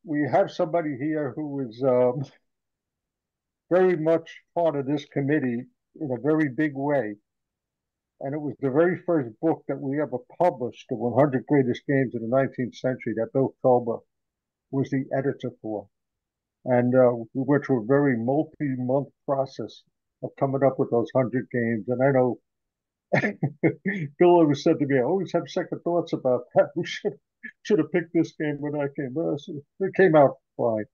we have somebody here who is very much part of this committee in a very big way. And it was the very first book that we ever published, The 100 Greatest Games of the 19th Century, that Bill Felber was the editor for. And we went through a very multi-month process of coming up with those 100 games. And I know Bill always said to me, I always have second thoughts about that. We should have picked this game when I came. But it came out fine.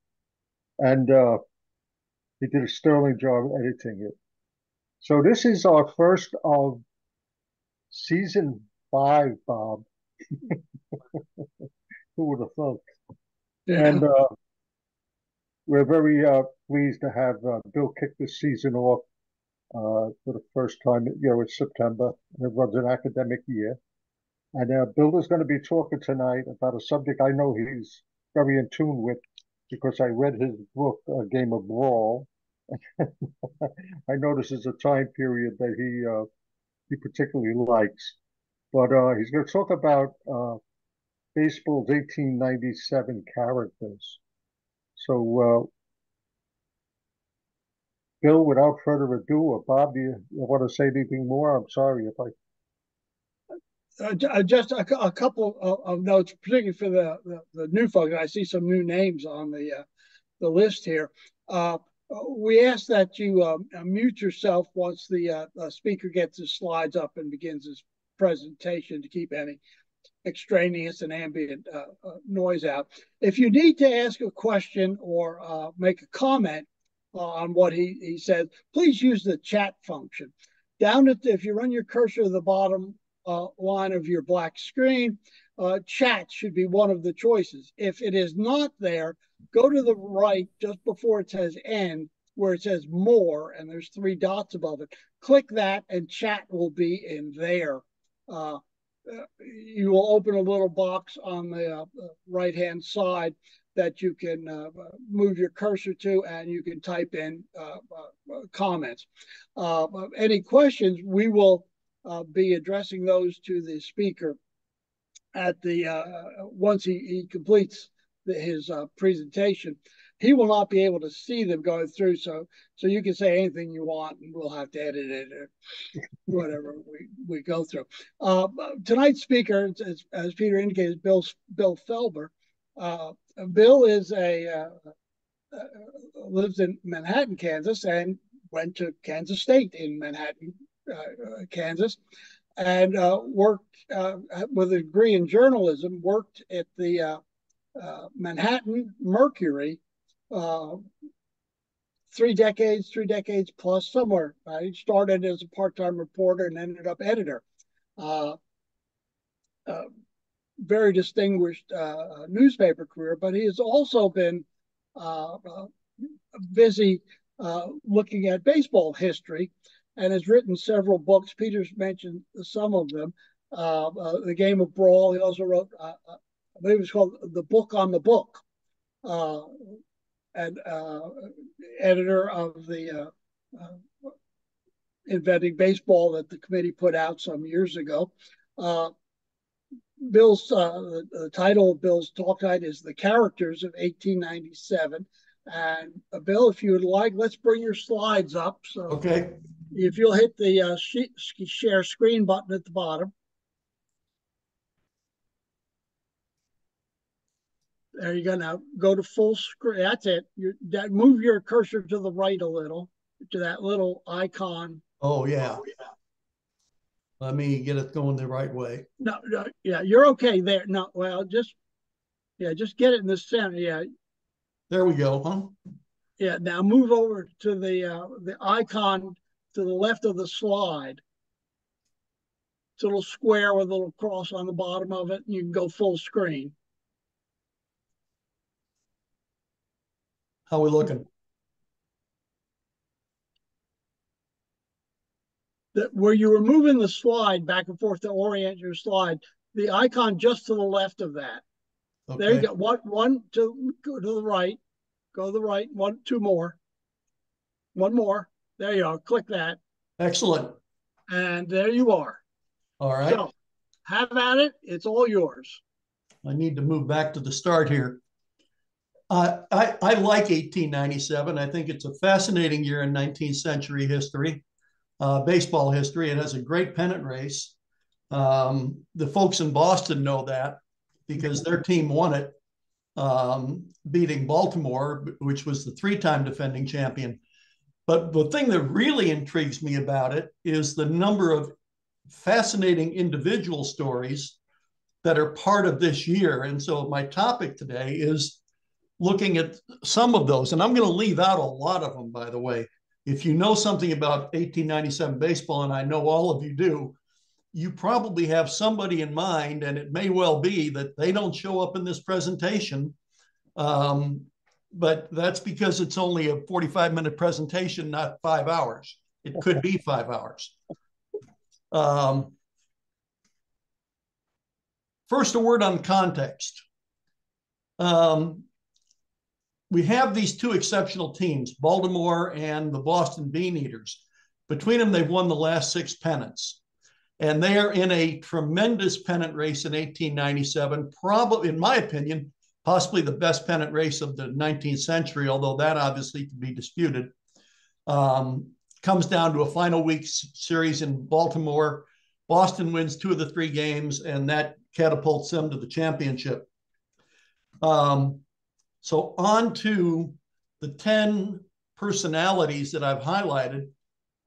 And he did a sterling job editing it. So this is our first of season 5, Bob. Who would have thought? Yeah. And we're very pleased to have Bill kick this season off for the first time. It's September, and it runs an academic year. And Bill is going to be talking tonight about a subject I know he's very in tune with because I read his book, A Game of Brawl. I know this is a time period that he particularly likes. But he's going to talk about baseball's 1897 characters. So, Bill, without further ado, or Bob, you want to say anything more? I'm sorry if I. Just a couple of notes, particularly for the new folks. I see some new names on the list here. We ask that you mute yourself once the speaker gets his slides up and begins his presentation to keep any extraneous and ambient noise out. If you need to ask a question or make a comment on what he said, please use the chat function. If you run your cursor to the bottom line of your black screen, chat should be one of the choices. If it is not there, go to the right just before it says end, where it says more, and there's 3 dots above it. Click that, and chat will be in there. You will open a little box on the right-hand side that you can move your cursor to, and you can type in comments. Any questions, we will be addressing those to the speaker at the once he completes his presentation. He will not be able to see them going through, so you can say anything you want, and we'll have to edit it or whatever we go through. Tonight's speaker, as Peter indicated, is Bill Felber. Bill is lives in Manhattan, Kansas, and went to Kansas State in Manhattan, Kansas, and worked with a degree in journalism, worked at the Manhattan Mercury 3 decades plus somewhere. He started as a part-time reporter and ended up editor. Very distinguished newspaper career, but he has also been busy looking at baseball history and has written several books. Peter's mentioned some of them. The Game of Brawl. He also wrote, I believe it was called The Book on the Book, and editor of the Inventing Baseball that the committee put out some years ago. The title of Bill's talk tonight is The Characters of 1897. And Bill, if you would like, let's bring your slides up. So okay. If you'll hit the share screen button at the bottom. There you go. Now go to full screen. That's it. Move your cursor to the right a little, to that little icon. Oh, yeah. Let me get it going the right way. No, yeah, you're okay there. No, well, just get it in the center. Yeah. There we go, huh? Yeah, now move over to the icon to the left of the slide. It's a little square with a little cross on the bottom of it, and you can go full screen. How are we looking? Where you were moving the slide back and forth to orient your slide, the icon just to the left of that. Okay. There you go. One to go to the right. Go to the right. 2 more. 1 more. There you are. Click that. Excellent. And there you are. All right. So have at it. It's all yours. I need to move back to the start here. I like 1897. I think it's a fascinating year in 19th century history, baseball history. It has a great pennant race. The folks in Boston know that because their team won it, beating Baltimore, which was the three-time defending champion. But the thing that really intrigues me about it is the number of fascinating individual stories that are part of this year. And so my topic today is looking at some of those. And I'm going to leave out a lot of them, by the way. If you know something about 1897 baseball, and I know all of you do, you probably have somebody in mind, and it may well be that they don't show up in this presentation. But that's because it's only a 45-minute presentation, not 5 hours. It could be 5 hours. First, a word on context. We have these two exceptional teams, Baltimore and the Boston Bean Eaters. Between them, they've won the last 6 pennants. And they are in a tremendous pennant race in 1897, probably, in my opinion, possibly the best pennant race of the 19th century, although that obviously can be disputed. Comes down to a final week series in Baltimore. Boston wins 2 of the 3 games, and that catapults them to the championship. So on to the 10 personalities that I've highlighted.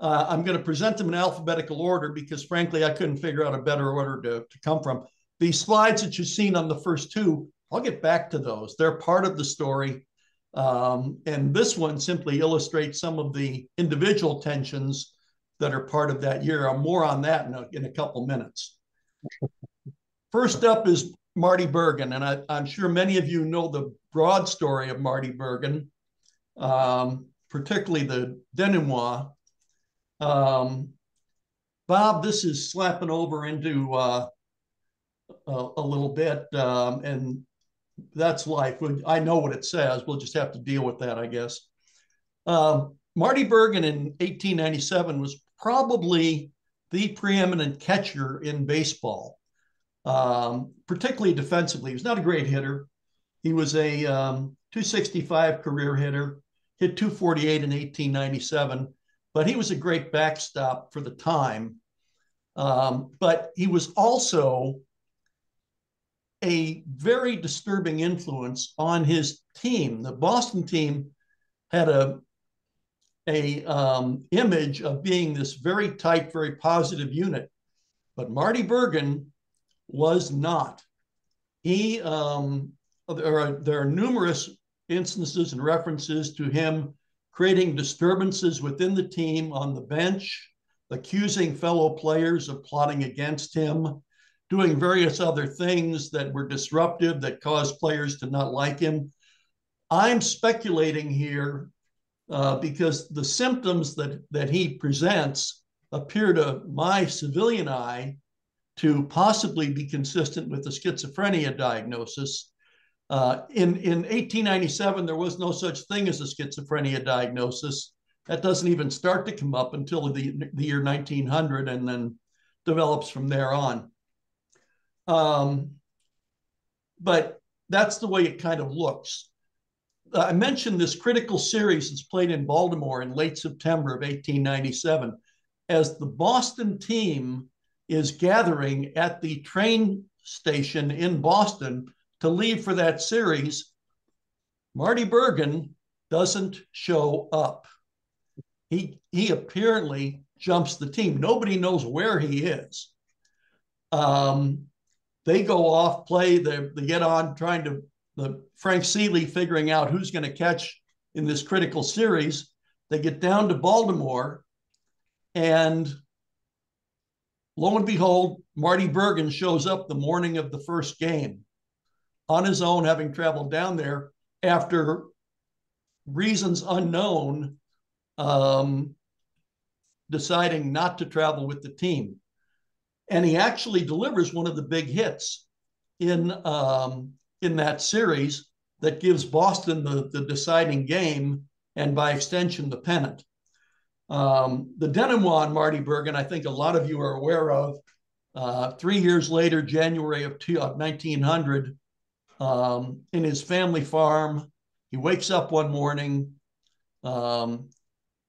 I'm going to present them in alphabetical order because, frankly, I couldn't figure out a better order to come from. These slides that you've seen on the first 2, I'll get back to those. They're part of the story. And this one simply illustrates some of the individual tensions that are part of that year. I'm more on that in a couple minutes. First up is Marty Bergen. And I'm sure many of you know the broad story of Marty Bergen, particularly the denouement. Bob, this is slapping over into a little bit, and that's life. I know what it says. We'll just have to deal with that, I guess. Marty Bergen in 1897 was probably the preeminent catcher in baseball, particularly defensively. He was not a great hitter. He was a 265 career hitter, hit 248 in 1897, but he was a great backstop for the time. But he was also a very disturbing influence on his team. The Boston team had a image of being this very tight, very positive unit, but Marty Bergen was not. There are numerous instances and references to him creating disturbances within the team on the bench, accusing fellow players of plotting against him, doing various other things that were disruptive that caused players to not like him. I'm speculating here because the symptoms that he presents appear to my civilian eye to possibly be consistent with the schizophrenia diagnosis. In 1897, there was no such thing as a schizophrenia diagnosis. That doesn't even start to come up until the year 1900 and then develops from there on. But that's the way it kind of looks. I mentioned this critical series that's played in Baltimore in late September of 1897. As the Boston team is gathering at the train station in Boston to leave for that series, Marty Bergen doesn't show up. He apparently jumps the team. Nobody knows where he is. They go off, play, they get on trying to, Frank Seeley figuring out who's going to catch in this critical series. They get down to Baltimore, and lo and behold, Marty Bergen shows up the morning of the first game on his own, having traveled down there after reasons unknown, deciding not to travel with the team. And he actually delivers one of the big hits in that series that gives Boston the deciding game, and by extension, the pennant. The denouement on Marty Bergen, I think a lot of you are aware of. 3 years later, January of 1900, in his family farm, He wakes up one morning,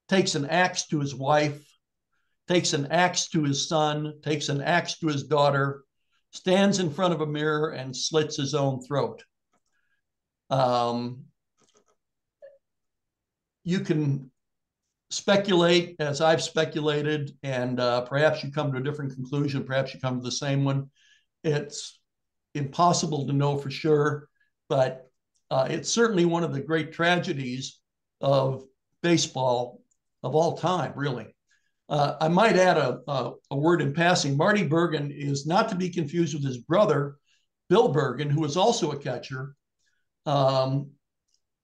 takes an axe to his wife, takes an axe to his son, takes an axe to his daughter, stands in front of a mirror and slits his own throat. You can speculate, as I've speculated, and perhaps you come to a different conclusion, perhaps you come to the same one. It's impossible to know for sure, but it's certainly one of the great tragedies of baseball of all time, really. I might add a word in passing. Marty Bergen is not to be confused with his brother, Bill Bergen, who was also a catcher,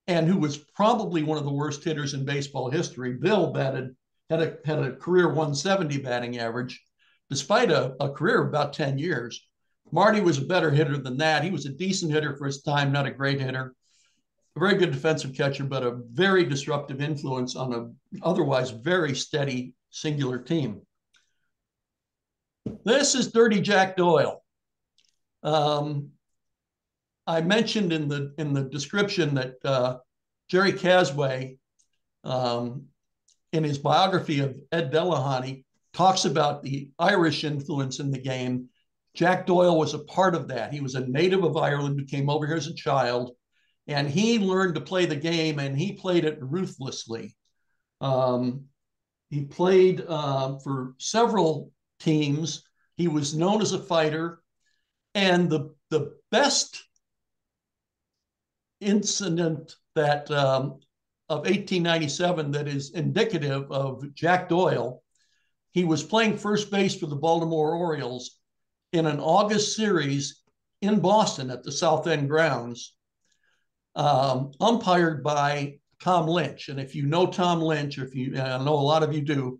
and who was probably one of the worst hitters in baseball history. Bill had a career 170 batting average, despite a career of about 10 years. Marty was a better hitter than that. He was a decent hitter for his time, not a great hitter. A very good defensive catcher, but a very disruptive influence on an otherwise very steady singular team. This is Dirty Jack Doyle. I mentioned in the description that Jerry Casway, in his biography of Ed Delahanty, talks about the Irish influence in the game. Jack Doyle was a part of that. He was a native of Ireland who came over here as a child, and he learned to play the game, and he played it ruthlessly. He played for several teams. He was known as a fighter, and the best incident that of 1897 that is indicative of Jack Doyle. He was playing first base for the Baltimore Orioles in an August series in Boston at the South End grounds, umpired by Tom Lynch. And if you know Tom Lynch, or if you, I know a lot of you do,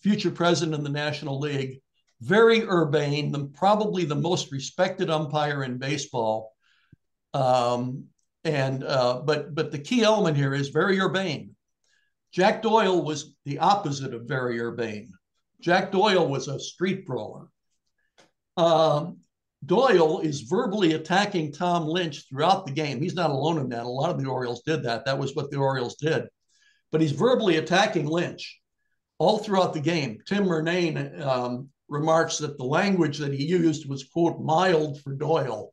future president of the National League, very urbane, probably the most respected umpire in baseball. But the key element here is very urbane. Jack Doyle was the opposite of very urbane. Jack Doyle was a street brawler. Doyle is verbally attacking Tom Lynch throughout the game. He's not alone in that. A lot of the Orioles did that. That was what the Orioles did. But he's verbally attacking Lynch all throughout the game. Tim Murnane remarks that the language that he used was, quote, mild for Doyle,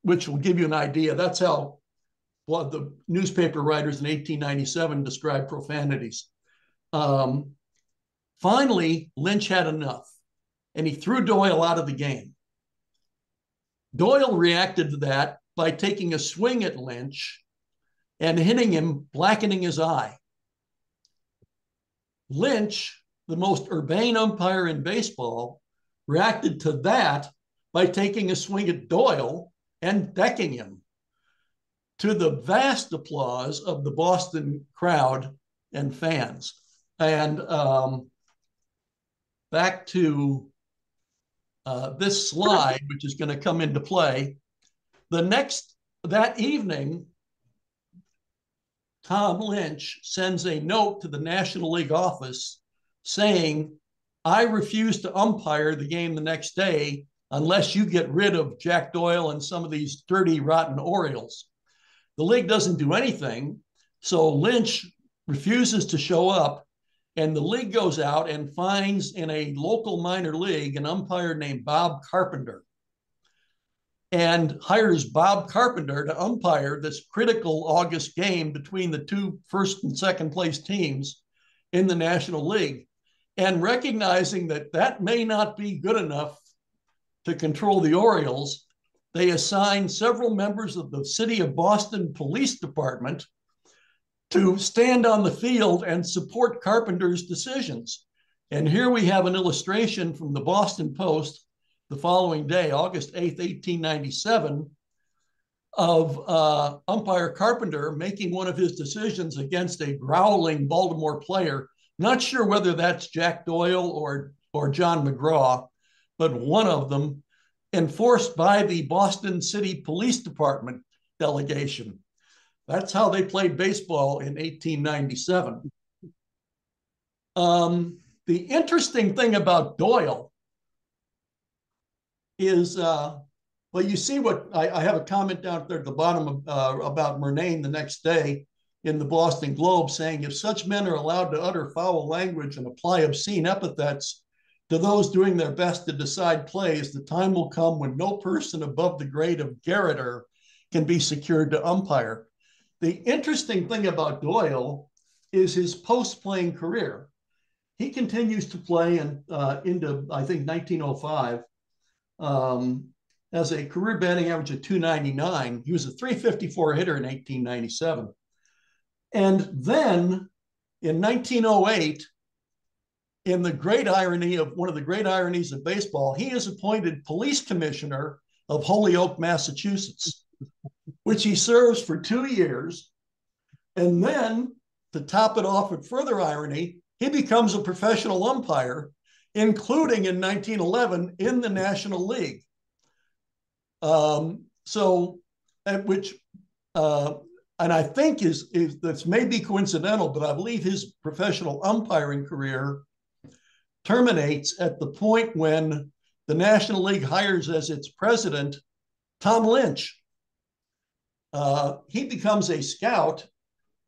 which will give you an idea. That's how the newspaper writers in 1897 described profanities. Finally, Lynch had enough, and he threw Doyle out of the game. Doyle reacted to that by taking a swing at Lynch and hitting him, blackening his eye. Lynch, the most urbane umpire in baseball, reacted to that by taking a swing at Doyle and decking him, to the vast applause of the Boston crowd and fans. And back to this slide, which is going to come into play. That evening, Tom Lynch sends a note to the National League office saying, I refuse to umpire the game the next day unless you get rid of Jack Doyle and some of these dirty, rotten Orioles. The league doesn't do anything, so Lynch refuses to show up, and the league goes out and finds in a local minor league an umpire named Bob Carpenter, and hires Bob Carpenter to umpire this critical August game between the two first and second place teams in the National League. And recognizing that that may not be good enough to control the Orioles, they assigned several members of the City of Boston Police Department to stand on the field and support Carpenter's decisions. And here we have an illustration from the Boston Post the following day, August 8th, 1897, of umpire Carpenter making one of his decisions against a growling Baltimore player. Not sure whether that's Jack Doyle or John McGraw, but one of them, enforced by the Boston City Police Department delegation. That's how they played baseball in 1897. The interesting thing about Doyle is Well, you see what I have a comment down there at the bottom about Murnane the next day in the Boston Globe saying, if such men are allowed to utter foul language and apply obscene epithets to those doing their best to decide plays, the time will come when no person above the grade of garroter can be secured to umpire. The interesting thing about Doyle is his post-playing career. He continues to play into, I think, 1905. As a career batting average of 299. He was a 354 hitter in 1897. And then in 1908, in the great irony of one of the great ironies of baseball, he is appointed police commissioner of Holyoke, Massachusetts, which he serves for 2 years. And then, to top it off with further irony, he becomes a professional umpire, including in 1911 in the National League. And I think is that's maybe coincidental, but I believe his professional umpiring career terminates at the point when the National League hires as its president Tom Lynch. He becomes a scout,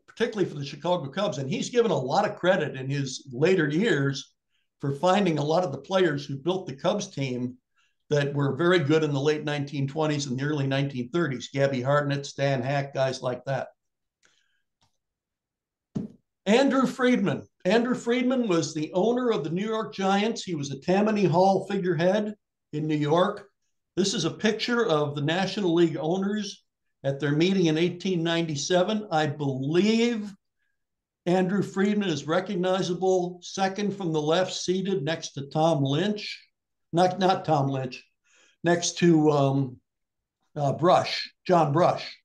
particularly for the Chicago Cubs, and he's given a lot of credit in his later years for finding a lot of the players who built the Cubs team that were very good in the late 1920s and the early 1930s. Gabby Hartnett, Stan Hack, guys like that. Andrew Friedman. Andrew Friedman was the owner of the New York Giants. He was a Tammany Hall figurehead in New York. This is a picture of the National League owners at their meeting in 1897. I believe Andrew Friedman is recognizable second from the left, seated next to Tom Lynch. Not Tom Lynch, next to John Brush.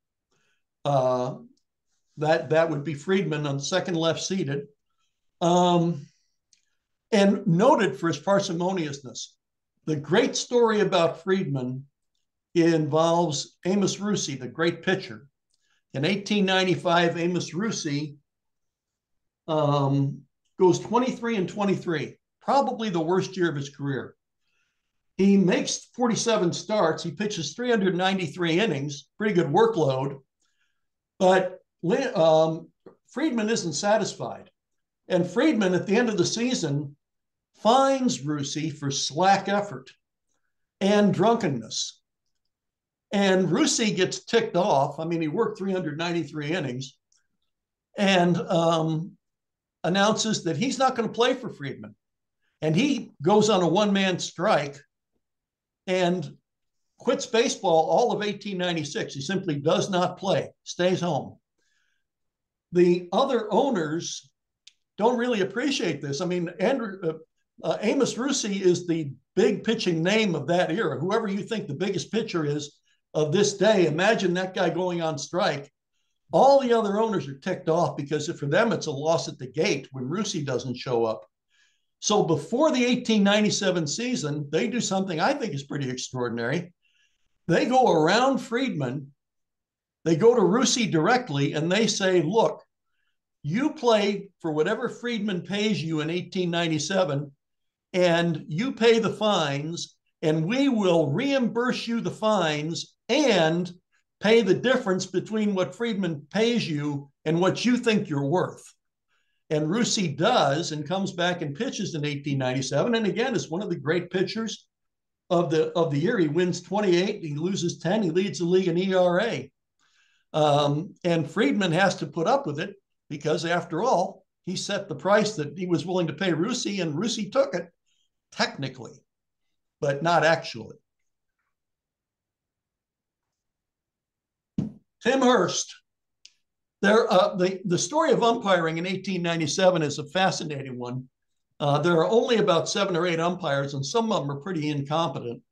That would be Friedman on the second left seated. And noted for his parsimoniousness. The great story about Friedman involves Amos Russi, the great pitcher. In 1895, Amos Russi goes 23-23, probably the worst year of his career. He makes 47 starts. He pitches 393 innings, pretty good workload. But Friedman isn't satisfied. And Friedman, at the end of the season, fines Russi for slack effort and drunkenness. And Russi gets ticked off. I mean, he worked 393 innings and announces that he's not going to play for Friedman. And he goes on a one-man strike and quits baseball all of 1896. He simply does not play, stays home. The other owners don't really appreciate this. I mean, Amos Russi is the big pitching name of that era. Whoever you think the biggest pitcher is of this day, imagine that guy going on strike. All the other owners are ticked off because for them, it's a loss at the gate when Russi doesn't show up. So before the 1897 season, they do something I think is pretty extraordinary. They go around Friedman, they go to Russi directly, and they say, look, you play for whatever Friedman pays you in 1897, and you pay the fines, and we will reimburse you the fines and pay the difference between what Friedman pays you and what you think you're worth. And Russi does and comes back and pitches in 1897. And again, is one of the great pitchers of the year. He wins 28, he loses 10, he leads the league in ERA. And Friedman has to put up with it because, after all, he set the price that he was willing to pay Russi, and Russi took it, technically, but not actually. Tim Hurst. The story of umpiring in 1897 is a fascinating one. There are only about 7 or 8 umpires, and some of them are pretty incompetent.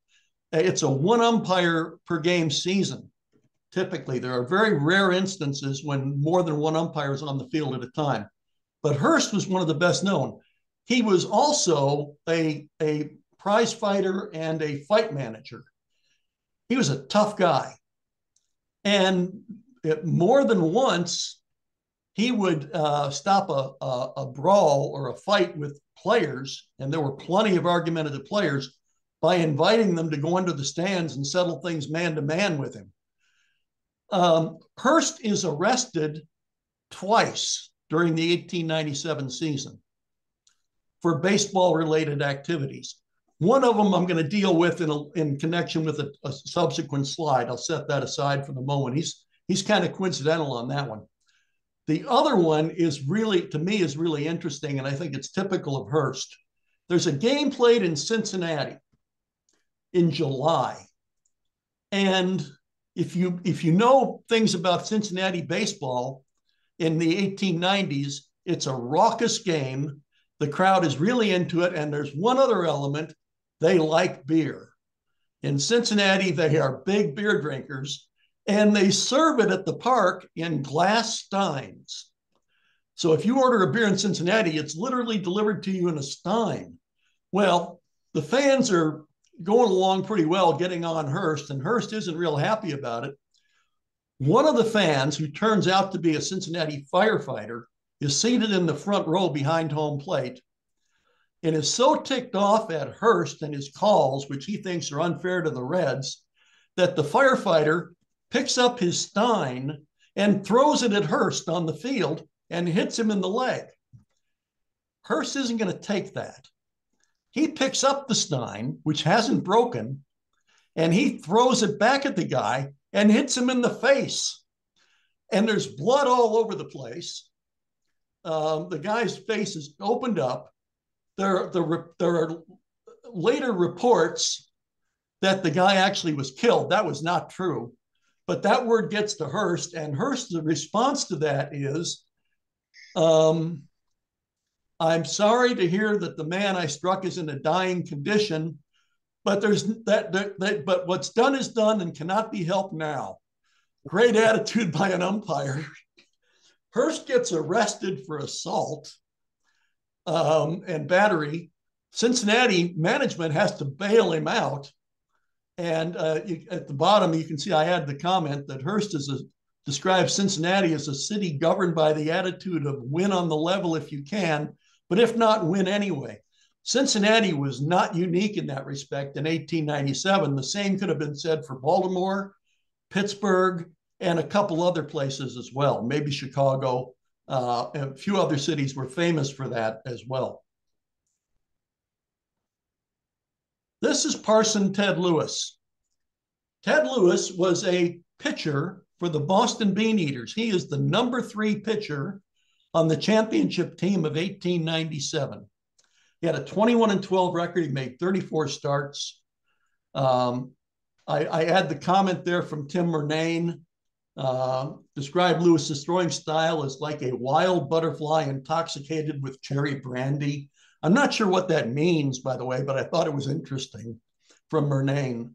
It's a 1 umpire per game season. Typically, there are very rare instances when more than 1 umpire is on the field at a time. But Hurst was one of the best known. He was also a prize fighter and a fight manager. He was a tough guy. And more than once, he would stop a brawl or a fight with players, and there were plenty of argumentative players by inviting them to go into the stands and settle things man to man with him. Hearst is arrested twice during the 1897 season for baseball-related activities. One of them I'm going to deal with in connection with a subsequent slide. I'll set that aside for the moment. He's kind of coincidental on that one. The other one is really, to me, is really interesting, and I think it's typical of Hearst. There's a game played in Cincinnati in July. And if you know things about Cincinnati baseball in the 1890s, it's a raucous game. The crowd is really into it. And there's one other element. They like beer. In Cincinnati, they are big beer drinkers, and they serve it at the park in glass steins. So if you order a beer in Cincinnati, it's literally delivered to you in a stein. Well, the fans are going along pretty well, getting on Hearst, and Hearst isn't real happy about it. One of the fans, who turns out to be a Cincinnati firefighter, is seated in the front row behind home plate and is so ticked off at Hearst and his calls, which he thinks are unfair to the Reds, that the firefighter picks up his stein and throws it at Hearst on the field and hits him in the leg. Hearst isn't going to take that. He picks up the stein, which hasn't broken, and he throws it back at the guy and hits him in the face. And there's blood all over the place. The guy's face is opened up. There are later reports that the guy actually was killed. That was not true. But that word gets to Hearst, and Hearst's response to that is, I'm sorry to hear that the man I struck is in a dying condition, but but what's done is done and cannot be helped now. Great attitude by an umpire. Hearst gets arrested for assault and battery. Cincinnati management has to bail him out. And at the bottom, you can see I had the comment that Hearst describes Cincinnati as a city governed by the attitude of win on the level if you can, but if not, win anyway. Cincinnati was not unique in that respect in 1897. The same could have been said for Baltimore, Pittsburgh, and a couple other places as well, maybe Chicago. A few other cities were famous for that as well. This is Parson Ted Lewis. Ted Lewis was a pitcher for the Boston Beaneaters. He is the number 3 pitcher on the championship team of 1897. He had a 21-12 record. He made 34 starts. I add the comment there from Tim Murnane. Described Lewis's throwing style as like a wild butterfly intoxicated with cherry brandy. I'm not sure what that means, by the way, but I thought it was interesting from Murnane.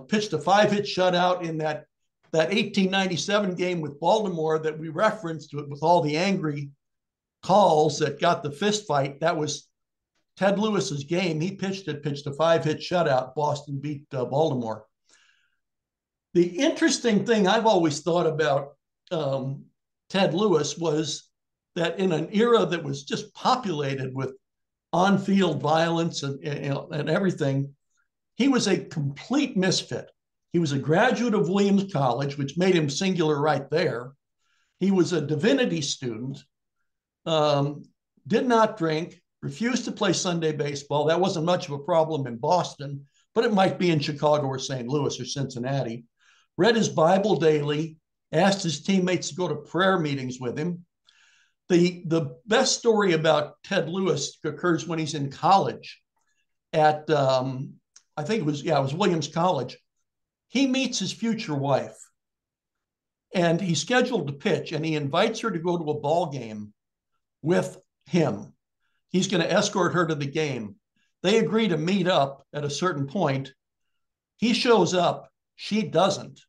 Pitched a 5-hit shutout in that 1897 game with Baltimore that we referenced with all the angry calls that got the fist fight. That was Ted Lewis's game. He pitched a 5-hit shutout. Boston beat Baltimore. The interesting thing I've always thought about Ted Lewis was that in an era that was just populated with on-field violence and everything, he was a complete misfit. He was a graduate of Williams College, which made him singular right there. He was a divinity student, did not drink, refused to play Sunday baseball. That wasn't much of a problem in Boston, but it might be in Chicago or St. Louis or Cincinnati. Read his Bible daily, asked his teammates to go to prayer meetings with him. The best story about Ted Lewis occurs when he's in college at, I think it was Williams College. He meets his future wife and he's scheduled to pitch, and he invites her to go to a ball game with him. He's going to escort her to the game. They agree to meet up at a certain point. He shows up. She doesn't.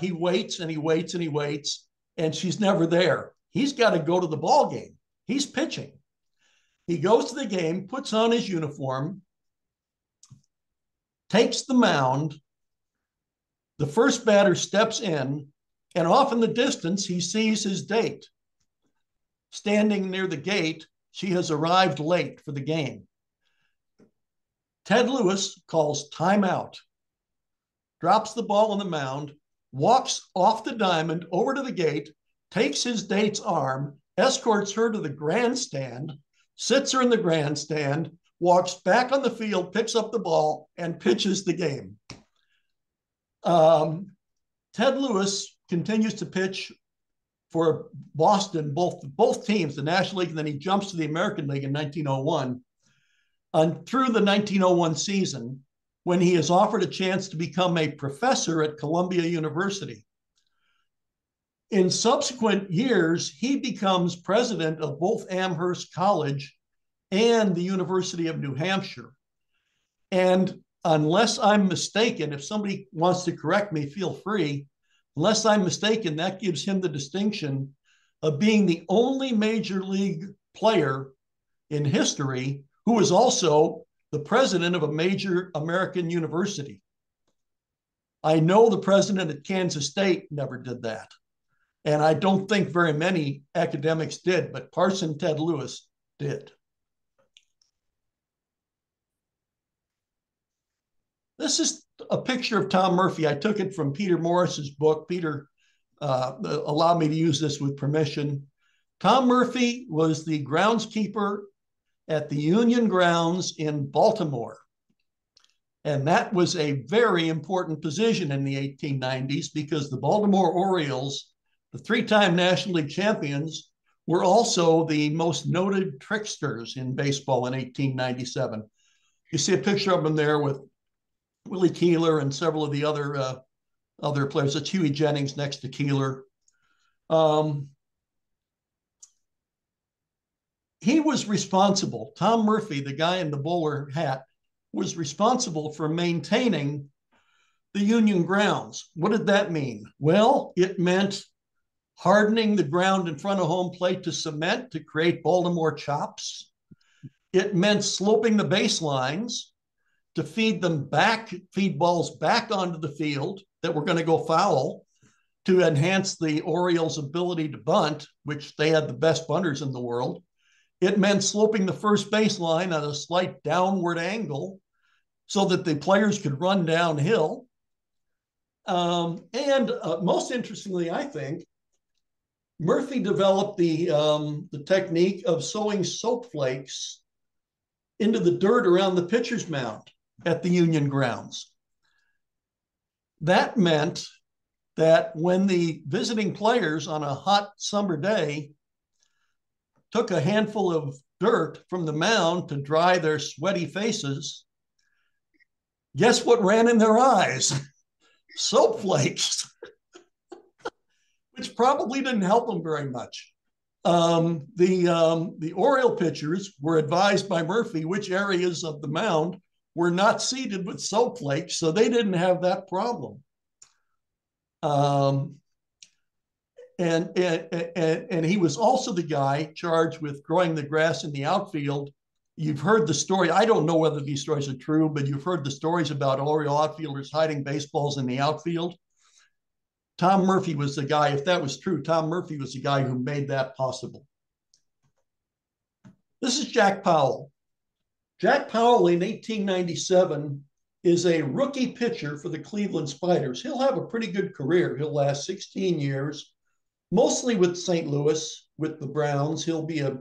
He waits and he waits and he waits, and she's never there. He's got to go to the ball game. He's pitching. He goes to the game, puts on his uniform, takes the mound. The first batter steps in, and off in the distance, he sees his date. Standing near the gate, she has arrived late for the game. Ted Lewis calls timeout, drops the ball on the mound, walks off the diamond over to the gate, takes his date's arm, escorts her to the grandstand, sits her in the grandstand, walks back on the field, picks up the ball, and pitches the game. Ted Lewis continues to pitch for Boston, both teams, the National League, and then he jumps to the American League in 1901. And through the 1901 season, when he is offered a chance to become a professor at Columbia University. In subsequent years, he becomes president of both Amherst College and the University of New Hampshire. And unless I'm mistaken, if somebody wants to correct me, feel free. Unless I'm mistaken, that gives him the distinction of being the only major league player in history who is also the president of a major American university. I know the president at Kansas State never did that. And I don't think very many academics did, but Parson Ted Lewis did. This is a picture of Tom Murphy. I took it from Peter Morris's book. Peter allowed me to use this with permission. Tom Murphy was the groundskeeper at the Union Grounds in Baltimore. And that was a very important position in the 1890s because the Baltimore Orioles, the three-time National League champions, were also the most noted tricksters in baseball in 1897. You see a picture of them there with Willie Keeler and several of the other players. That's Huey Jennings next to Keeler. He was responsible, Tom Murphy, the guy in the bowler hat, was responsible for maintaining the Union Grounds. What did that mean? Well, it meant hardening the ground in front of home plate to cement to create Baltimore chops. It meant sloping the baselines to feed balls back onto the field that were going to go foul to enhance the Orioles' ability to bunt, which they had the best bunters in the world. It meant sloping the first baseline at a slight downward angle so that the players could run downhill. Most interestingly, I think, Murphy developed the technique of sowing soap flakes into the dirt around the pitcher's mound at the Union Grounds. That meant that when the visiting players on a hot summer day took a handful of dirt from the mound to dry their sweaty faces, guess what ran in their eyes? Soap flakes, which probably didn't help them very much. The Oriole pitchers were advised by Murphy which areas of the mound were not seeded with soap flakes, so they didn't have that problem. And he was also the guy charged with growing the grass in the outfield. You've heard the story. I don't know whether these stories are true, but you've heard the stories about Oriole outfielders hiding baseballs in the outfield. Tom Murphy was the guy, if that was true, Tom Murphy was the guy who made that possible. This is Jack Powell. Jack Powell in 1897 is a rookie pitcher for the Cleveland Spiders. He'll have a pretty good career. He'll last 16 years, mostly with St. Louis, with the Browns. He'll be a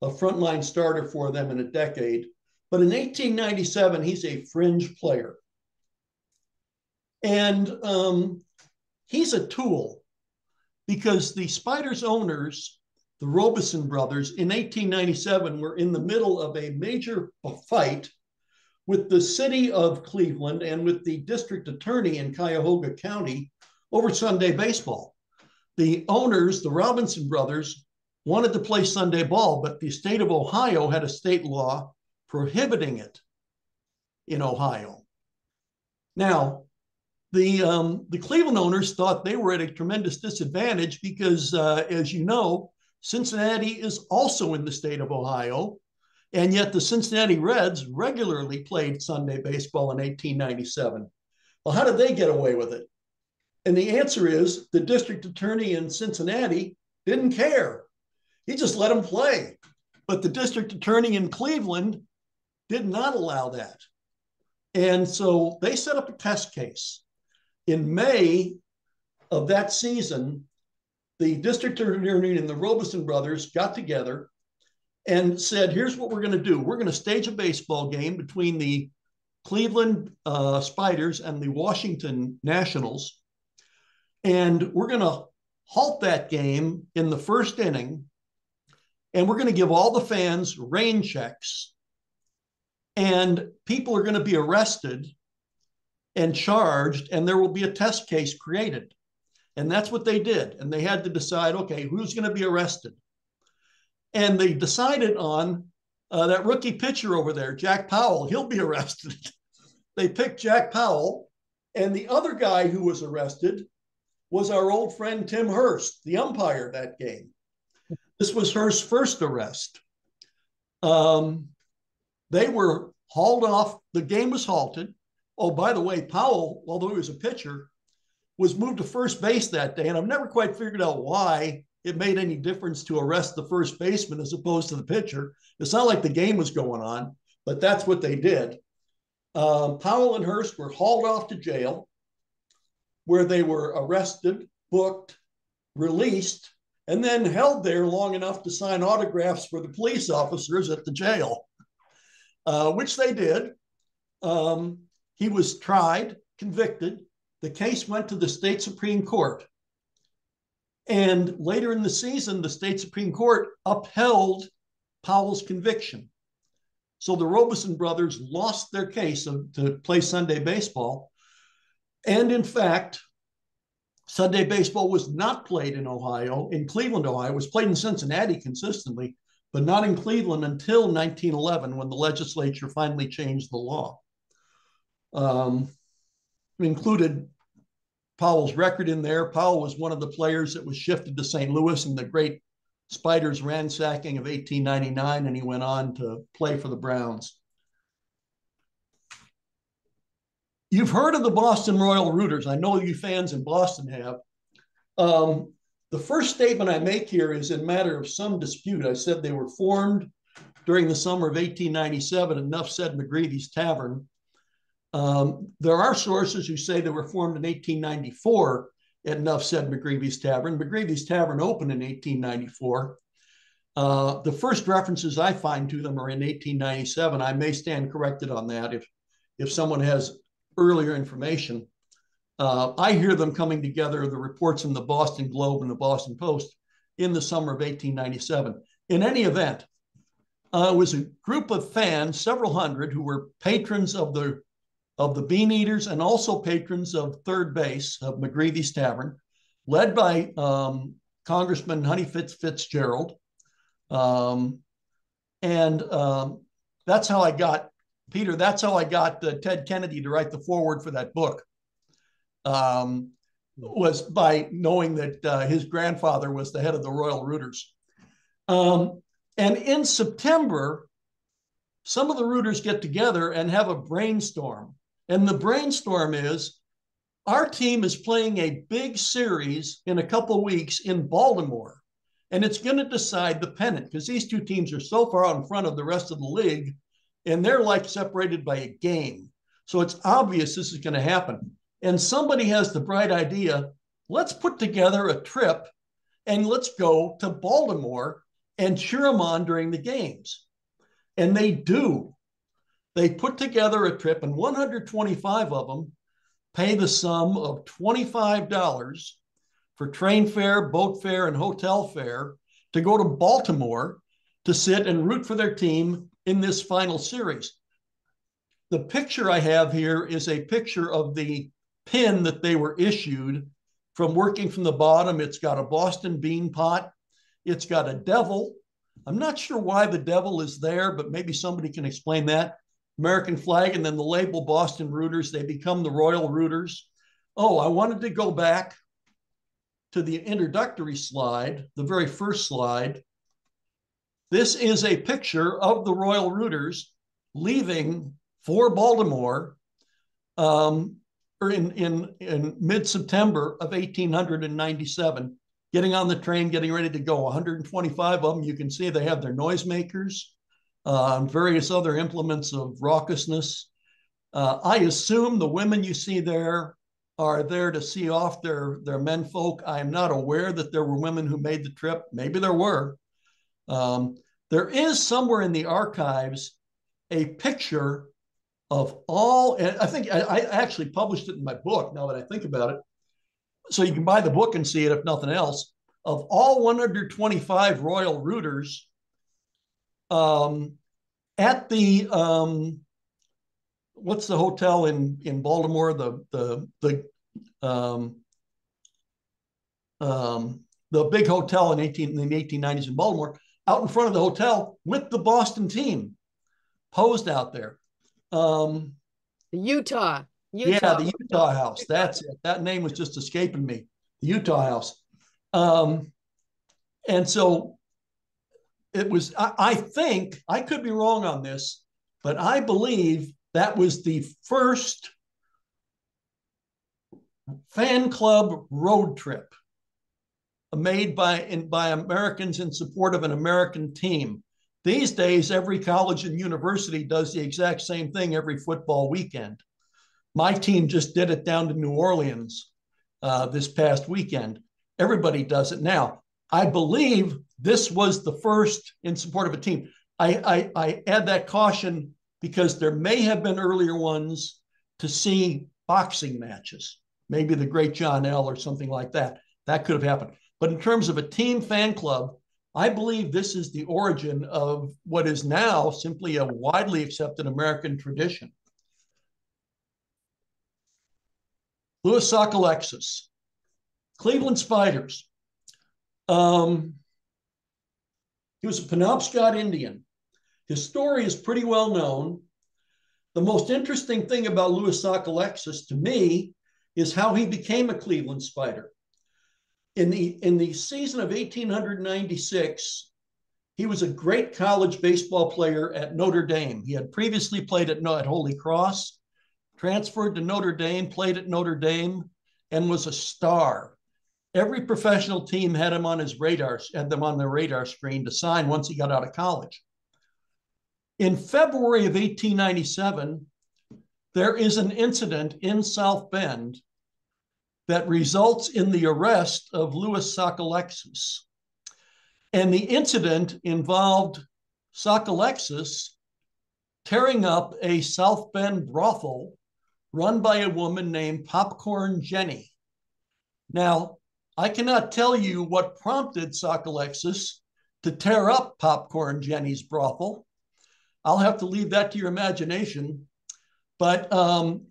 frontline starter for them in a decade. But in 1897, he's a fringe player. And he's a tool because the Spiders owners, the Robeson brothers, in 1897 were in the middle of a major fight with the city of Cleveland and with the district attorney in Cuyahoga County over Sunday baseball. The owners, the Robinson brothers, wanted to play Sunday ball, but the state of Ohio had a state law prohibiting it in Ohio. Now, the Cleveland owners thought they were at a tremendous disadvantage because, as you know, Cincinnati is also in the state of Ohio, and yet the Cincinnati Reds regularly played Sunday baseball in 1897. Well, how did they get away with it? And the answer is the district attorney in Cincinnati didn't care. He just let them play. But the district attorney in Cleveland did not allow that. And so they set up a test case. In May of that season, the district attorney and the Robeson brothers got together and said, here's what we're going to do. We're going to stage a baseball game between the Cleveland Spiders and the Washington Nationals. And we're going to halt that game in the first inning. And we're going to give all the fans rain checks. And people are going to be arrested and charged, and there will be a test case created. And that's what they did. And they had to decide, okay, who's going to be arrested? And they decided on that rookie pitcher over there, Jack Powell. He'll be arrested. They picked Jack Powell. And the other guy who was arrested was our old friend Tim Hurst, the umpire that game. This was Hurst's first arrest. They were hauled off. The game was halted. Oh, by the way, Powell, although he was a pitcher, was moved to first base that day. And I've never quite figured out why it made any difference to arrest the first baseman as opposed to the pitcher. It's not like the game was going on, but that's what they did. Powell and Hurst were hauled off to jail, where they were arrested, booked, released, and then held there long enough to sign autographs for the police officers at the jail, which they did. He was tried, convicted. The case went to the state Supreme Court. And later in the season, the state Supreme Court upheld Powell's conviction. So the Robeson brothers lost their case to play Sunday baseball. And in fact, Sunday baseball was not played in Ohio, in Cleveland, Ohio. It was played in Cincinnati consistently, but not in Cleveland until 1911, when the legislature finally changed the law. It included Powell's record in there. Powell was one of the players that was shifted to St. Louis in the great Spiders ransacking of 1899, and he went on to play for the Browns. You've heard of the Boston Royal Rooters. I know you fans in Boston have. The first statement I make here is in matter of some dispute. I said they were formed during the summer of 1897 at Nuff Said McGreevy's Tavern. There are sources who say they were formed in 1894 at Nuff Said McGreevy's Tavern. McGreevy's Tavern opened in 1894. The first references I find to them are in 1897. I may stand corrected on that if someone has earlier information. I hear them coming together, the reports in the Boston Globe and the Boston Post, in the summer of 1897. In any event, it was a group of fans, several hundred, who were patrons of the Bean Eaters and also patrons of third base of McGreevy's Tavern, led by Congressman Honey Fitzgerald. That's how I got, Peter, that's how I got Ted Kennedy to write the foreword for that book, was by knowing that his grandfather was the head of the Royal Rooters. And in September, some of the Rooters get together and have a brainstorm. And the brainstorm is, our team is playing a big series in a couple of weeks in Baltimore, and it's going to decide the pennant, because these two teams are so far out in front of the rest of the league, and they're like separated by a game. So it's obvious this is going to happen. And somebody has the bright idea, let's put together a trip and let's go to Baltimore and cheer them on during the games. And they do. They put together a trip, and 125 of them pay the sum of $25 for train fare, boat fare, and hotel fare to go to Baltimore to sit and root for their team in this final series. The picture I have here is a picture of the pin that they were issued from working from the bottom. It's got a Boston bean pot. It's got a devil. I'm not sure why the devil is there, but maybe somebody can explain that. American flag, and then the label Boston Rooters. They become the Royal Rooters. Oh, I wanted to go back to the introductory slide, the very first slide. This is a picture of the Royal Rooters leaving for Baltimore in mid-September of 1897, getting on the train, getting ready to go. 125 of them. You can see they have their noisemakers, various other implements of raucousness. I assume the women you see there are there to see off their menfolk. I am not aware that there were women who made the trip. Maybe there were. There is somewhere in the archives a picture of all, and I think I actually published it in my book now that I think about it. So you can buy the book and see it if nothing else, of all 125 Royal Rooters at the what's the hotel in Baltimore? The big hotel in the 1890s in Baltimore, out in front of the hotel with the Boston team posed out there. Utah. Yeah, the Utah House. That's it. That name was just escaping me. The Utah House. And so it was, I think, I could be wrong on this, but I believe that was the first fan club road trip made by Americans in support of an American team. These days, every college and university does the exact same thing every football weekend. My team just did it down to New Orleans this past weekend. Everybody does it now. I believe this was the first in support of a team. I add that caution because there may have been earlier ones to see boxing matches, maybe the great John L. or something like that. That could have happened. But in terms of a team fan club, I believe this is the origin of what is now simply a widely accepted American tradition. Louis Sockalexis, Cleveland Spiders. He was a Penobscot Indian. His story is pretty well known. The most interesting thing about Louis Sockalexis to me is how he became a Cleveland Spider. In the season of 1896, he was a great college baseball player at Notre Dame. He had previously played at Holy Cross, transferred to Notre Dame, played at Notre Dame, and was a star. Every professional team had him on his radar, had them on their radar screen to sign once he got out of college. In February of 1897, there is an incident in South Bend that results in the arrest of Louis Sockalexis. And the incident involved Sockalexis tearing up a South Bend brothel run by a woman named Popcorn Jenny. Now, I cannot tell you what prompted Sockalexis to tear up Popcorn Jenny's brothel. I'll have to leave that to your imagination. But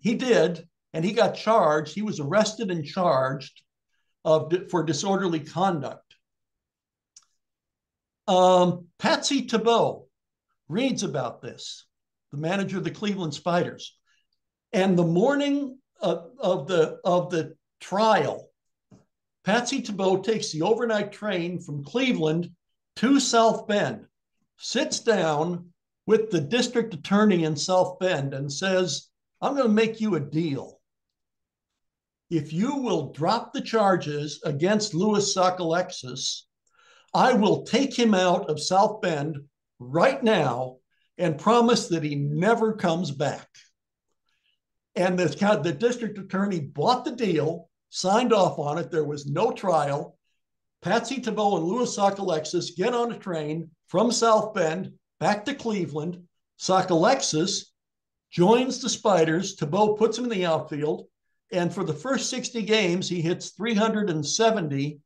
he did, and he got charged. He was arrested and charged for disorderly conduct. Patsy Tebow reads about this, the manager of the Cleveland Spiders. And the morning of the trial, Patsy Tebow takes the overnight train from Cleveland to South Bend, sits down with the district attorney in South Bend and says, I'm going to make you a deal. If you will drop the charges against Louis Sockalexis, I will take him out of South Bend right now and promise that he never comes back. And the district attorney bought the deal, signed off on it. There was no trial. Patsy Tebow and Louis Sockalexis get on a train from South Bend back to Cleveland. Sockalexis joins the Spiders. Tebow puts him in the outfield. And for the first 60 games, he hits 370,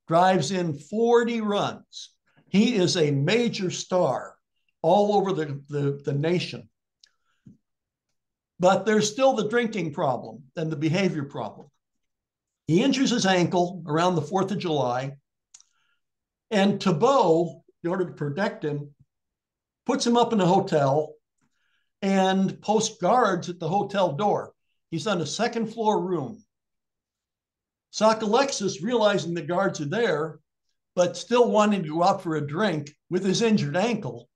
drives in 40 runs. He is a major star all over the nation. But there's still the drinking problem and the behavior problem. He injures his ankle around the 4th of July. And Tebow, in order to protect him, puts him up in a hotel and posts guards at the hotel door. He's on a second floor room. Sockalexis, realizing the guards are there, but still wanting to go out for a drink with his injured ankle,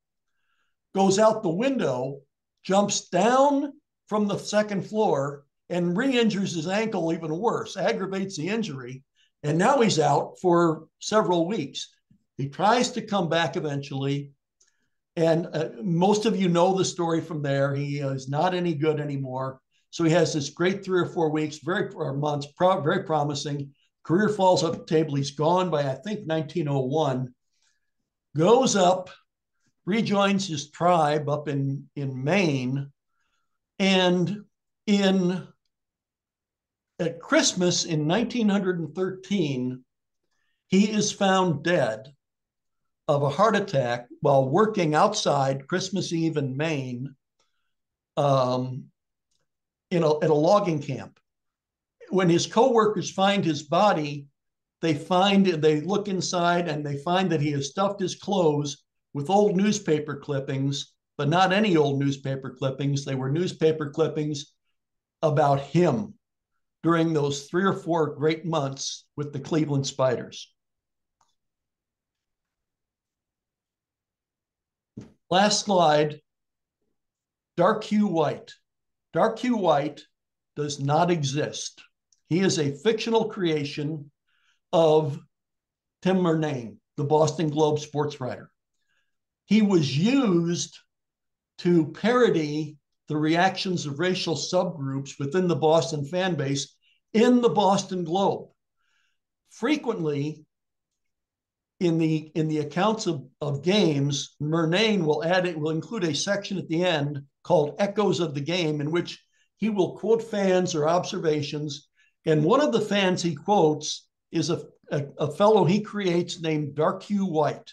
goes out the window, jumps down from the second floor, and re-injures his ankle even worse, aggravates the injury, and now he's out for several weeks. He tries to come back eventually. And most of you know the story from there. He is not any good anymore. So he has this great 3 or 4 weeks, or months, very promising. Career falls off the table. He's gone by, I think, 1901. Goes up, rejoins his tribe up in Maine. And at Christmas in 1913, he is found dead of a heart attack while working outside Christmas Eve in Maine, at a logging camp. When his coworkers find his body, they look inside and they find that he has stuffed his clothes with old newspaper clippings, but not any old newspaper clippings. They were newspaper clippings about him during those 3 or 4 great months with the Cleveland Spiders. Last slide, Dark Hugh White. Dark Hugh White does not exist. He is a fictional creation of Tim Murnane, the Boston Globe sports writer. He was used to parody the reactions of racial subgroups within the Boston fan base in the Boston Globe. Frequently, in the accounts of games, Murnane will include a section at the end called Echoes of the Game, in which he will quote fans or observations. And one of the fans he quotes is a fellow he creates named Dark Hugh White.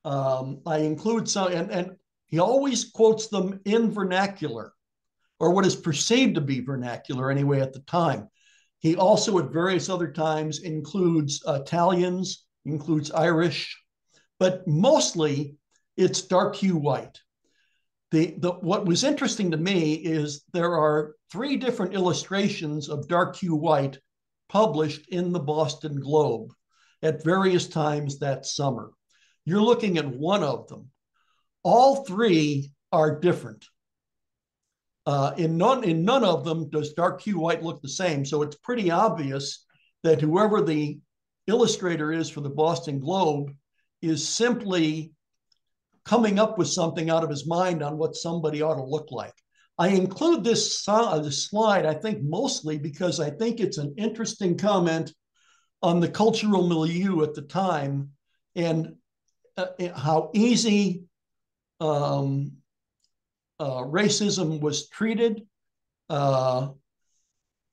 I include some, and he always quotes them in vernacular, or what is perceived to be vernacular anyway at the time. He also at various other times includes Italians, includes Irish, but mostly it's Dark Hugh White. What was interesting to me is there are 3 different illustrations of Dark Hugh White published in the Boston Globe at various times that summer. You're looking at one of them. All 3 are different. In none of them does Dark Hugh White look the same. So it's pretty obvious that whoever the illustrator is for the Boston Globe is simply coming up with something out of his mind on what somebody ought to look like. I include this slide, I think, mostly because I think it's an interesting comment on the cultural milieu at the time and how easy racism was treated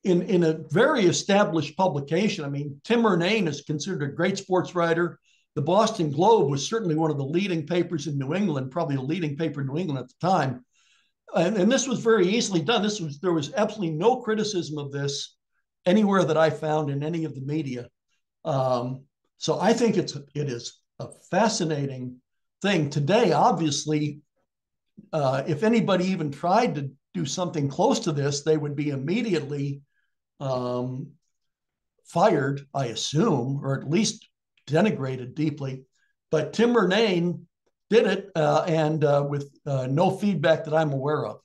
in a very established publication. I mean, Tim Murnane is considered a great sports writer. The Boston Globe was certainly one of the leading papers in New England, probably the leading paper in New England at the time. And this was very easily done. There was absolutely no criticism of this anywhere that I found in any of the media. So I think it is a fascinating thing. Today, obviously, if anybody even tried to do something close to this, they would be immediately fired, I assume, or at least denigrated deeply. But Tim Murnane did it, and with no feedback that I'm aware of.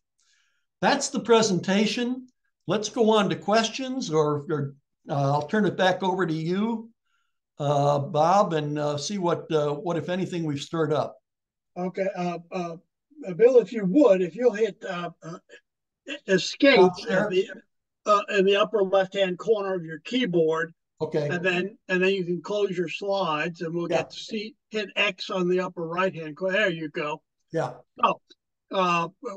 That's the presentation. Let's go on to questions, or I'll turn it back over to you, Bob, and see what, if anything, we've stirred up. Okay. Bill, if you'll hit escape in the upper left-hand corner of your keyboard. Okay. And then you can close your slides, and we'll get to see, hit X on the upper right-hand corner. There you go. Yeah. Oh,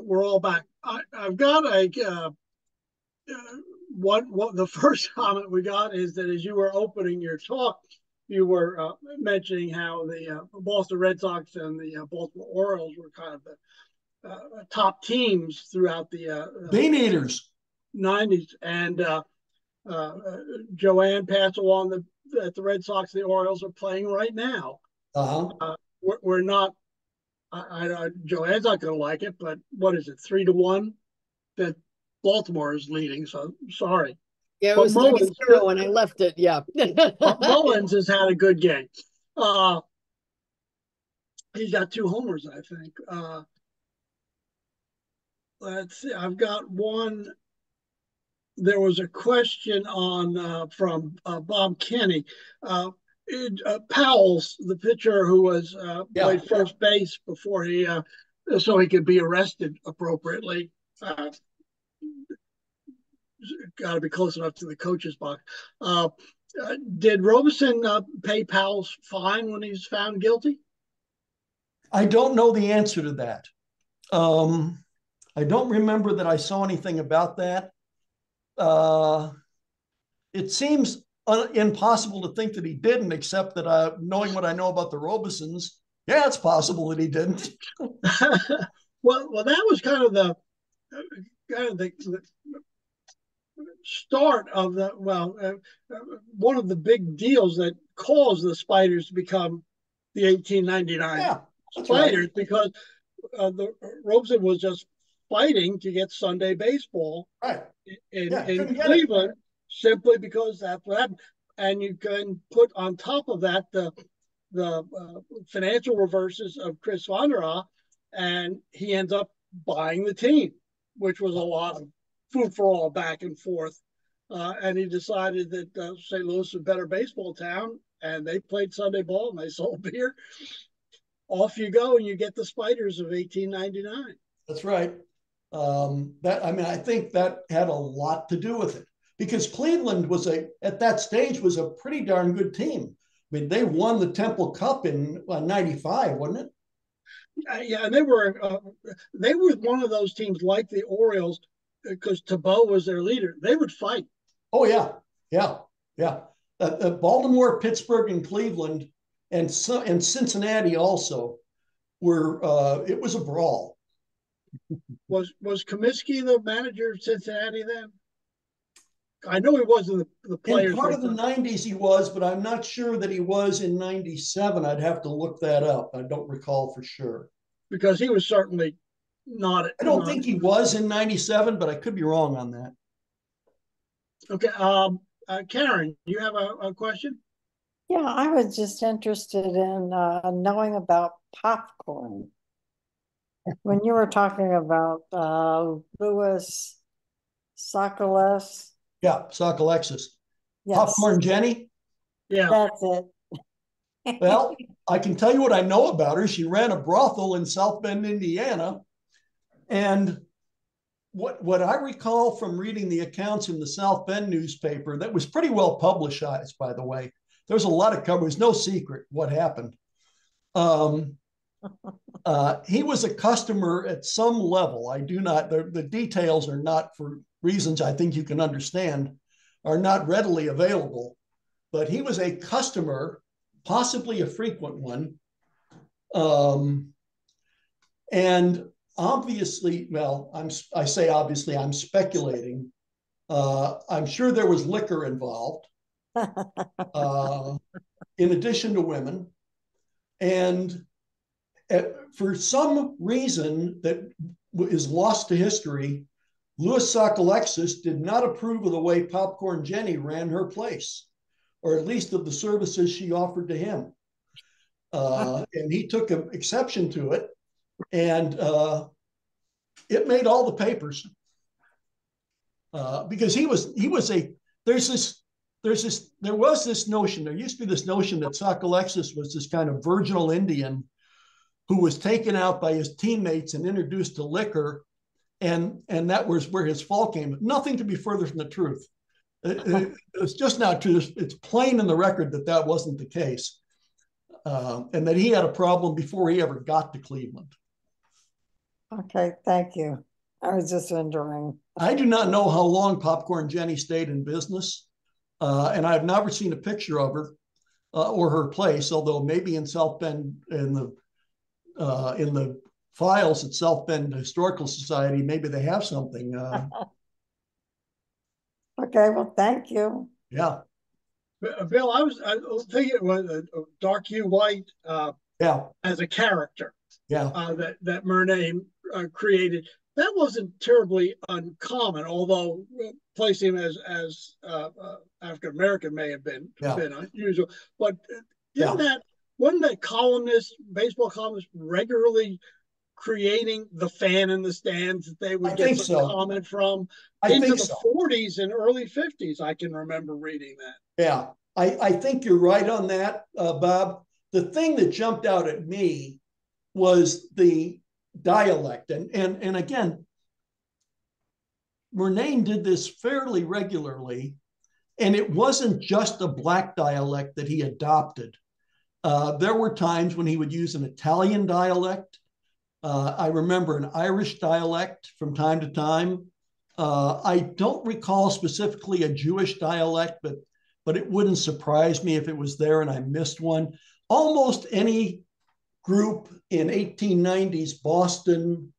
we're all back. I've got the first comment we got is that as you were opening your talk, you were mentioning how the Boston Red Sox and the Baltimore Orioles were kind of the top teams throughout the Bean Eaters 90s, and Joanne passed along that the Red Sox and the Orioles are playing right now. We're not. Joanne's not going to like it, but what is it, 3-1 that Baltimore is leading? So sorry. Yeah, it was 3-0 when I left it. Yeah. Mullins has had a good game. He's got 2 homers, I think. Let's see. I've got one. There was a question on from Bob Kenny. Powell's, the pitcher who was played first base before he so he could be arrested appropriately. Got to be close enough to the coach's box. Did Robeson pay Powell's fine when he was found guilty? I don't know the answer to that. I don't remember that I saw anything about that. It seems impossible to think that he didn't, except that knowing what I know about the Robesons, yeah, it's possible that he didn't. well, that was kind of the start of one of the big deals that caused the Spiders to become the 1899 Spiders, right. Because the Robeson was just fighting to get Sunday baseball in Cleveland, simply because that's what happened. And you can put on top of that the financial reverses of Chris Van der Aa, and he ends up buying the team, which was a lot of food for all back and forth. And he decided that St. Louis was a better baseball town, and they played Sunday ball and they sold beer. Off you go, and you get the Spiders of 1899. That's right. I think that had a lot to do with it, because Cleveland at that stage was a pretty darn good team. I mean, they won the Temple Cup in '95, wasn't it? Yeah, and they were one of those teams like the Orioles, because Tebow was their leader. They would fight. Oh yeah. Baltimore, Pittsburgh, and Cleveland, and Cincinnati also were. It was a brawl. Was Comiskey the manager of Cincinnati then? I know he was in the players. In part of the 90s he was, but I'm not sure that he was in 97. I'd have to look that up. I don't recall for sure. Because he was certainly not. I don't think he was in 97, but I could be wrong on that. Okay. Karen, you have a question? Yeah, I was just interested in knowing about popcorn. When you were talking about Louis Sockalexis. Yeah, Sockalexis. Yes. Popcorn Jenny? Yeah. That's it. Well, I can tell you what I know about her. She ran a brothel in South Bend, Indiana. And what I recall from reading the accounts in the South Bend newspaper, that was pretty well publicized, by the way. There was a lot of coverage. It was no secret what happened. He was a customer at some level. The details are not, for reasons I think you can understand, are not readily available. But he was a customer, possibly a frequent one. And obviously, I say obviously, I'm speculating. I'm sure there was liquor involved, in addition to women. And for some reason that is lost to history, Louis Sockalexis did not approve of the way Popcorn Jenny ran her place, or at least of the services she offered to him. And he took an exception to it, and it made all the papers, because there was this notion, there used to be this notion that Sockalexis was this kind of virginal Indian who was taken out by his teammates and introduced to liquor, and that was where his fall came. Nothing could be further from the truth. It's just not true. It's plain in the record that wasn't the case, and that he had a problem before he ever got to Cleveland. Okay, thank you. I was just wondering. I do not know how long Popcorn Jenny stayed in business, and I've never seen a picture of her or her place, although maybe in South Bend, in the files at South Bend Historical Society, maybe they have something. Okay, well, thank you. Yeah. Bill, I was thinking it was Dark Hugh White as a character that Murnane created. That wasn't terribly uncommon, although placing him as African American may have been unusual. But wasn't that baseball columnist, regularly creating the fan in the stands that they would get some comment from into the 40s and early 50s? I can remember reading that. Yeah. I think you're right on that, Bob. The thing that jumped out at me was the dialect. And again, Murnane did this fairly regularly, and it wasn't just a black dialect that he adopted. There were times when he would use an Italian dialect. I remember an Irish dialect from time to time. I don't recall specifically a Jewish dialect, but it wouldn't surprise me if it was there and I missed one. Almost any group in 1890s Boston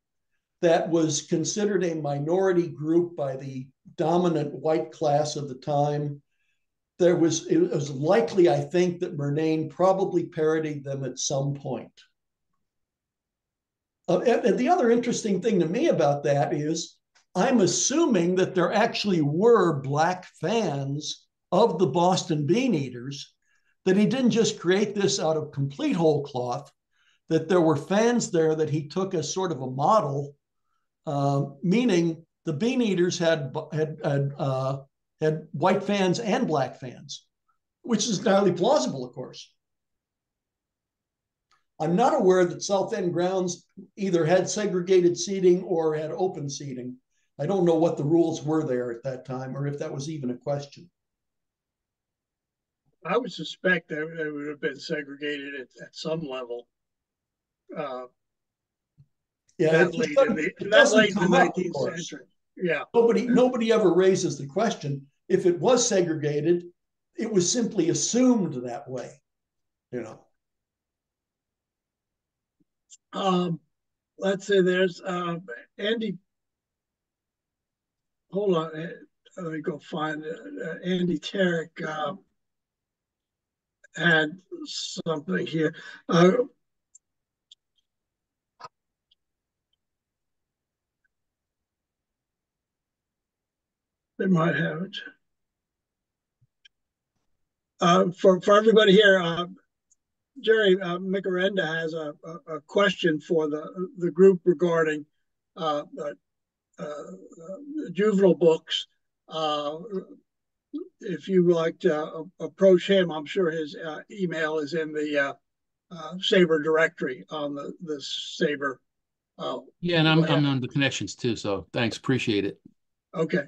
that was considered a minority group by the dominant white class of the time, it was likely, I think, that Murnane probably parodied them at some point. And the other interesting thing to me about that is I'm assuming that there actually were black fans of the Boston Bean Eaters, that he didn't just create this out of complete whole cloth, that there were fans there that he took as sort of a model, meaning the Bean Eaters had white fans and black fans, which is entirely plausible, of course. I'm not aware that South End grounds either had segregated seating or had open seating. I don't know what the rules were there at that time, or if that was even a question. I would suspect that they would have been segregated at some level. That late in the 19th century. Yeah. Nobody ever raises the question. If it was segregated, it was simply assumed that way, you know. Let's say there's Andy. Hold on, let me go find Andy Tarrick had something here. They might have it. For everybody here, Jerry Micarenda has a question for the group regarding juvenile books. If you would like to approach him, I'm sure his email is in the SABR directory on the SABR. Yeah, and I'm on the connections too, so thanks, appreciate it. Okay,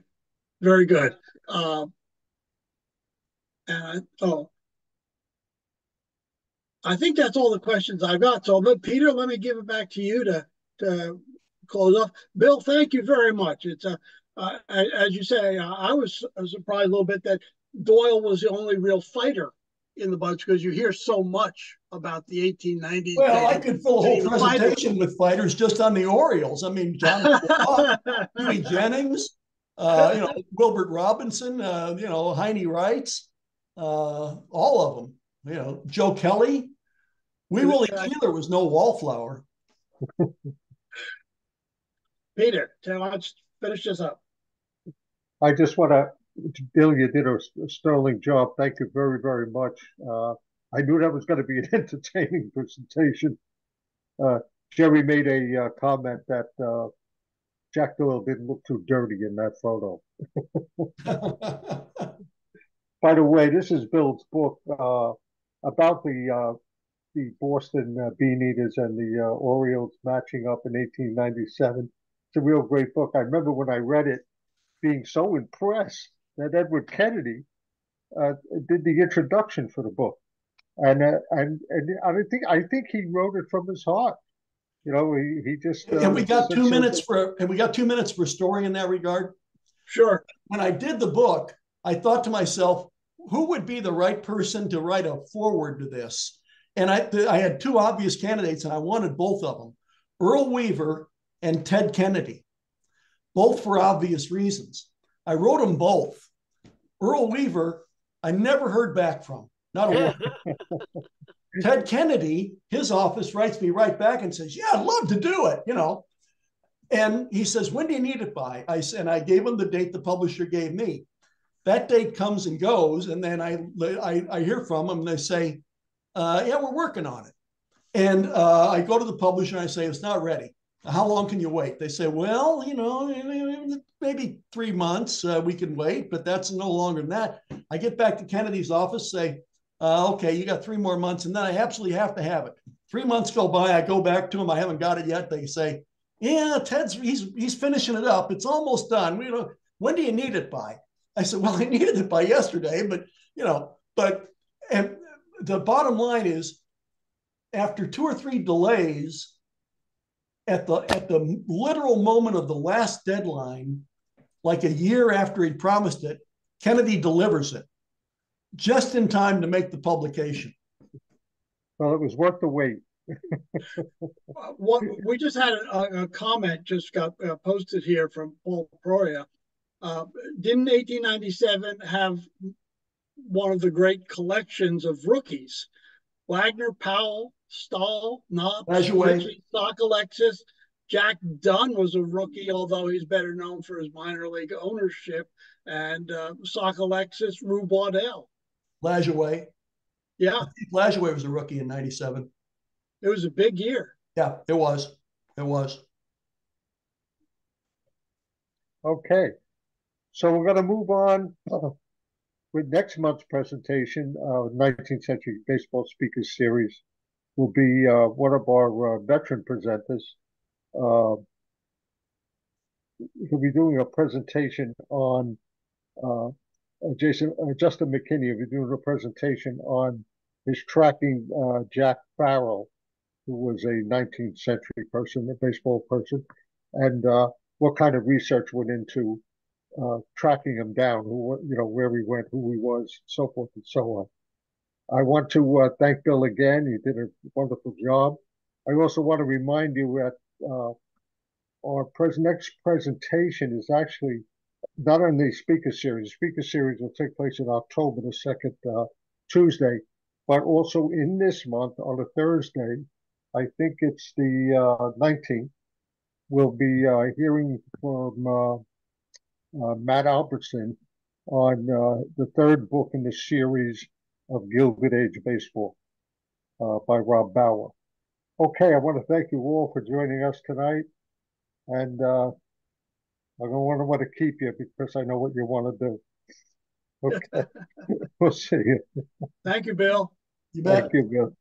very good. I think that's all the questions I've got. So, Peter, let me give it back to you to close off. Bill, thank you very much. It's as you say, I was surprised a little bit that Doyle was the only real fighter in the bunch, because you hear so much about the 1890s. Well, I could fill a whole presentation with fighters just on the Orioles. I mean, John Huey Jennings, Wilbert Robinson, Heine Wrights, all of them. Joe Kelly. Wee Willie Keeler was no wallflower. Peter, let's finish this up. I just want to, Bill, you did a sterling job. Thank you very, very much. I knew that was going to be an entertaining presentation. Jerry made a comment that Jack Doyle didn't look too dirty in that photo. By the way, this is Bill's book about the Boston Bean Eaters and the Orioles matching up in 1897. It's a real great book. I remember when I read it, being so impressed that Edward Kennedy did the introduction for the book, and I think he wrote it from his heart. He just. And we got 2 minutes for. And we got 2 minutes for story in that regard. Sure. When I did the book, I thought to myself, who would be the right person to write a foreword to this? And I had two obvious candidates, and I wanted both of them: Earl Weaver and Ted Kennedy, both for obvious reasons. I wrote them both. Earl Weaver, I never heard back from, not a one. Ted Kennedy, his office writes me right back and says, yeah, I'd love to do it, And he says, when do you need it by? I gave him the date the publisher gave me. That date comes and goes, and then I hear from them, and they say, yeah, we're working on it. And I go to the publisher and I say, it's not ready. how long can you wait? They say, well, maybe 3 months we can wait, but that's no longer than that. I get back to Kennedy's office, say, okay, you got 3 more months, and then I absolutely have to have it. 3 months go by, I go back to him, I haven't got it yet. They say, yeah, he's finishing it up. It's almost done. When do you need it by? I said, well, I needed it by yesterday, and the bottom line is, after 2 or 3 delays, at the literal moment of the last deadline, like a year after he promised it, Kennedy delivers it just in time to make the publication. Well, it was worth the wait. We just had a comment just got posted here from Paul Proya. Didn't 1897 have one of the great collections of rookies? Wagner, Powell, Stahl, Knox, Ritchie, Sock, Alexis. Jack Dunn was a rookie, although he's better known for his minor league ownership. And Sock, Alexis, Rue Waddell. Lajoie. Yeah. Lajoie was a rookie in 97. It was a big year. Yeah, it was. It was. Okay. So we're going to move on with next month's presentation. 19th Century Baseball Speakers Series will be one of our veteran presenters. He'll be doing a presentation on Justin McKinney will be doing a presentation on his tracking Jack Farrell, who was a 19th century person, a baseball person, and what kind of research went into tracking him down, where he went, who he was, so forth and so on. I want to thank Bill again. He did a wonderful job. I also want to remind you that our next presentation is actually not on the speaker series. The speaker series will take place in October, the second Tuesday, but also in this month on a Thursday, I think it's the 19th, we'll be hearing from Matt Albertson on the third book in the series of Gilded Age Baseball by Rob Bauer. Okay, I want to thank you all for joining us tonight, and I don't want to keep you because I know what you want to do. Okay, we'll see you. Thank you, Bill. You bet. Thank you, Bill.